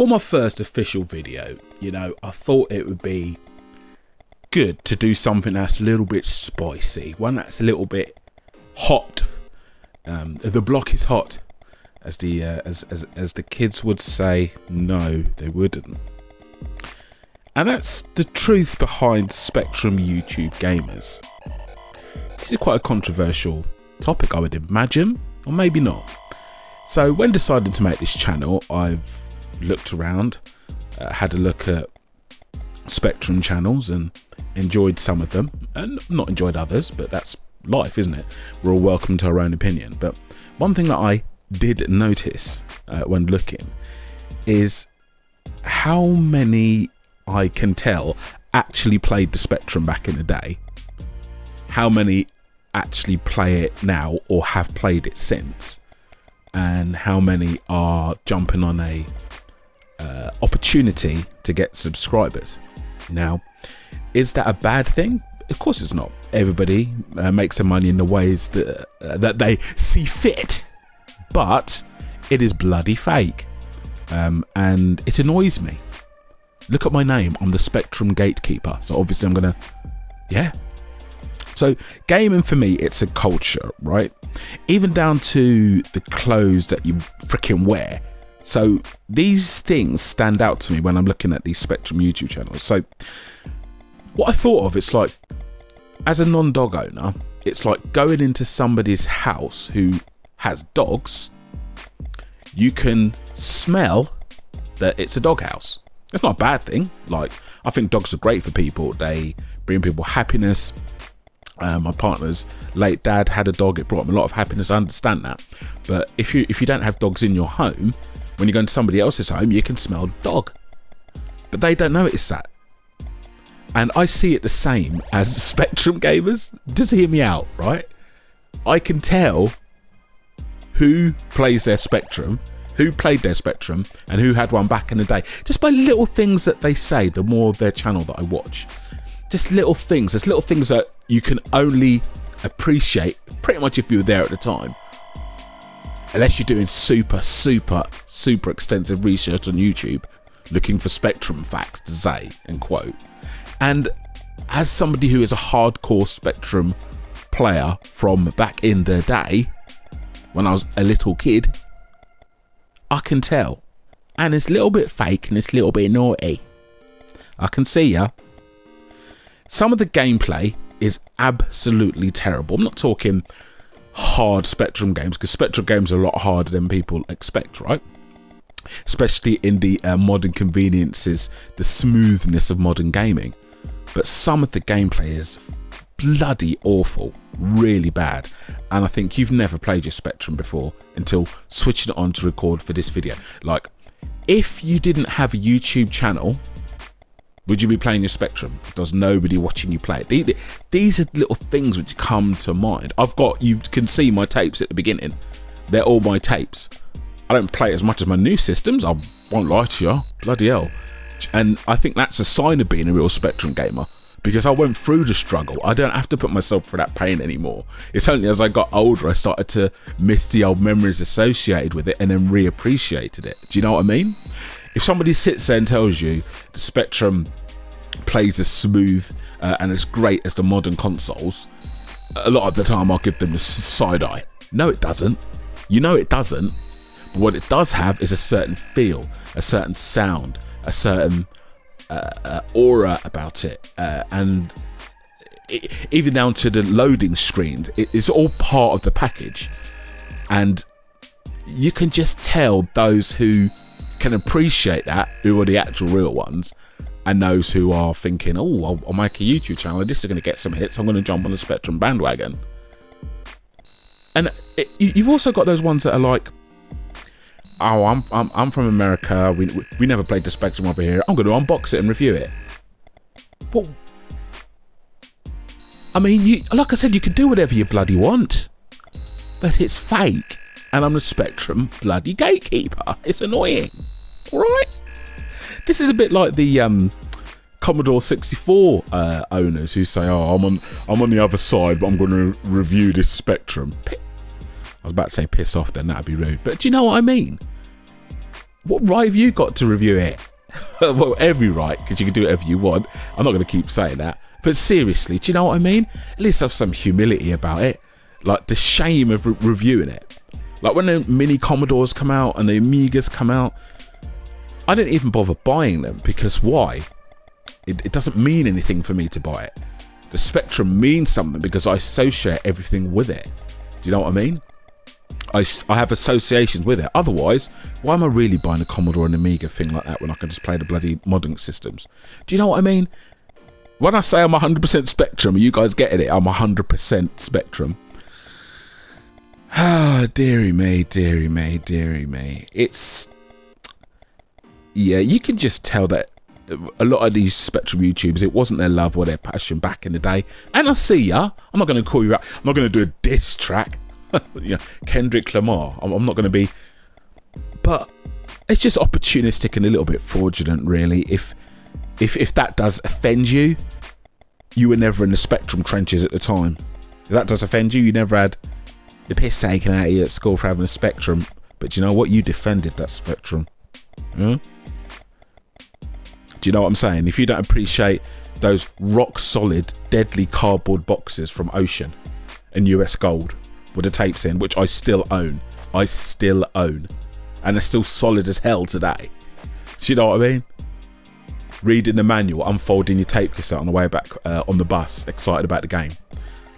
For my first official video, you know, I thought it would be good to do something that's a little bit spicy, one that's a little bit hot. The block is hot, as the as the kids would say. No, they wouldn't. And that's the truth behind Spectrum YouTube gamers. This is quite a controversial topic, I would imagine, or maybe not. So when deciding to make this channel, I've looked around, had a look at Spectrum channels and enjoyed some of them and not enjoyed others, but that's life, isn't it? We're all welcome to our own opinion. But one thing that I did notice when looking is how many I can tell actually played the Spectrum back in the day, how many actually play it now or have played it since, and how many are jumping on a opportunity to get subscribers. Now, is that a bad thing? Of course it's not. Everybody makes their money in the ways that they see fit, but it is bloody fake, and it annoys me. Look at my name, I'm the Spectrum Gatekeeper, so obviously I'm gonna, yeah. So gaming for me, it's a culture, right? Even down to the clothes that you freaking wear. So these things stand out to me when I'm looking at these Spectrum YouTube channels. So what I thought of, it's like, as a non-dog owner, it's like going into somebody's house who has dogs. You can smell that it's a dog house. It's not a bad thing. Like, I think dogs are great for people. They bring people happiness. My partner's late dad had a dog. It brought him a lot of happiness. I understand that. But if you don't have dogs in your home, when you go into somebody else's home, you can smell dog. But they don't notice that. And I see it the same as Spectrum gamers. Just hear me out, right? I can tell who plays their Spectrum, who played their Spectrum, and who had one back in the day, just by little things that they say. The more of their channel that I watch, just little things. There's little things that you can only appreciate pretty much if you were there at the time, unless you're doing super extensive research on YouTube looking for Spectrum facts to say and quote. And as somebody who is a hardcore Spectrum player from back in the day when I was a little kid, I can tell. And it's a little bit fake and it's a little bit naughty. I can see ya. Some of the gameplay is absolutely terrible. I'm not talking hard Spectrum games, because Spectrum games are a lot harder than people expect, right? Especially in the modern conveniences, the smoothness of modern gaming. But some of the gameplay is bloody awful, really bad. And I think you've never played your Spectrum before until switching it on to record for this video. Like, if you didn't have a YouTube channel, would you be playing your Spectrum? There's nobody watching you play it. These are little things which come to mind. You can see my tapes at the beginning. They're all my tapes. I don't play as much as my new systems, I won't lie to you, bloody hell. And I think that's a sign of being a real Spectrum gamer, because I went through the struggle. I don't have to put myself through that pain anymore. It's only as I got older I started to miss the old memories associated with it and then reappreciated it. Do you know what I mean? If somebody sits there and tells you the Spectrum plays as smooth and as great as the modern consoles, a lot of the time I'll give them the side eye. No, it doesn't. You know it doesn't. But what it does have is a certain feel, a certain sound, a certain aura about it, and even down to the loading screen. It's all part of the package, and you can just tell those who can appreciate that, who are the actual real ones, and those who are thinking, oh, I'll make a YouTube channel, this is going to get some hits, I'm going to jump on the Spectrum bandwagon. And you've also got those ones that are like, oh, I'm from America, we never played the Spectrum over here, I'm going to unbox it and review it. Well, I mean, like I said, you can do whatever you bloody want, but it's fake, and I'm the Spectrum bloody gatekeeper. It's annoying, right? This is a bit like the Commodore 64 owners who say, oh, I'm on the other side, but I'm going to review this Spectrum. I was about to say piss off then, that'd be rude, but do you know what I mean? What right have you got to review it? Well, every right, because you can do whatever you want. I'm not going to keep saying that. But seriously, do you know what I mean? At least have some humility about it. Like, the shame of reviewing it. Like, when the Mini Commodores come out and the Amigas come out, I didn't even bother buying them, because why? It doesn't mean anything for me to buy it. The Spectrum means something because I associate everything with it. Do you know what I mean? I have associations with it. Otherwise, why am I really buying a Commodore and Amiga thing like that when I can just play the bloody modern systems? Do you know what I mean? When I say I'm 100% Spectrum, are you guys getting it? I'm 100% Spectrum. Ah, dearie me, dearie me, dearie me. It's... Yeah, you can just tell that a lot of these Spectrum YouTubers, it wasn't their love or their passion back in the day. And I see ya. I'm not going to call you out. I'm not going to do a diss track. Yeah, Kendrick Lamar. I'm not going to be, but it's just opportunistic and a little bit fraudulent, really. If that does offend you, you were never in the Spectrum trenches at the time. If that does offend you, you never had the piss taken out of you at school for having a Spectrum. But you know what? You defended that Spectrum. Hmm? Do you know what I'm saying? If you don't appreciate those rock solid, deadly cardboard boxes from Ocean and US Gold with the tapes in, which I still own. And they're still solid as hell today. Do you know what I mean? Reading the manual, unfolding your tape cassette on the way back on the bus, excited about the game.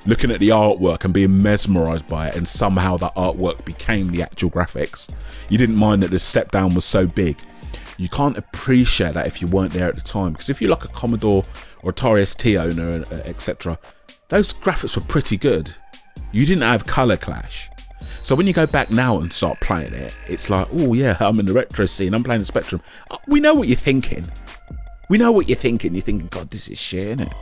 Looking at the artwork and being mesmerised by it, and somehow that artwork became the actual graphics. You didn't mind that the step down was so big. You can't appreciate that if you weren't there at the time. Because if you're like a Commodore or Atari ST owner, etc., those graphics were pretty good. You didn't have colour clash. So when you go back now and start playing it, it's like, oh yeah, I'm in the retro scene, I'm playing the Spectrum. We know what you're thinking. We know what you're thinking. You're thinking, God, this is shit, innit?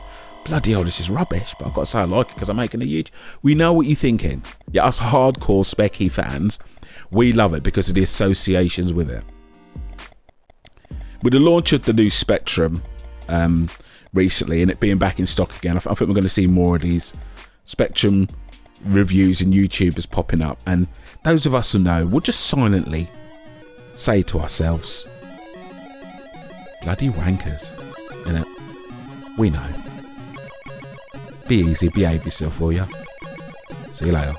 Bloody hell, this is rubbish. But I've got to say I like it because I'm making a YouTube. We know what you're thinking. Yeah, us hardcore Specky fans, we love it because of the associations with it. With the launch of the new Spectrum recently and it being back in stock again, I think we're going to see more of these Spectrum reviews and YouTubers popping up, and those of us who know will just silently say to ourselves, bloody wankers, innit? We know. Be easy, behave yourself, will ya? See you later.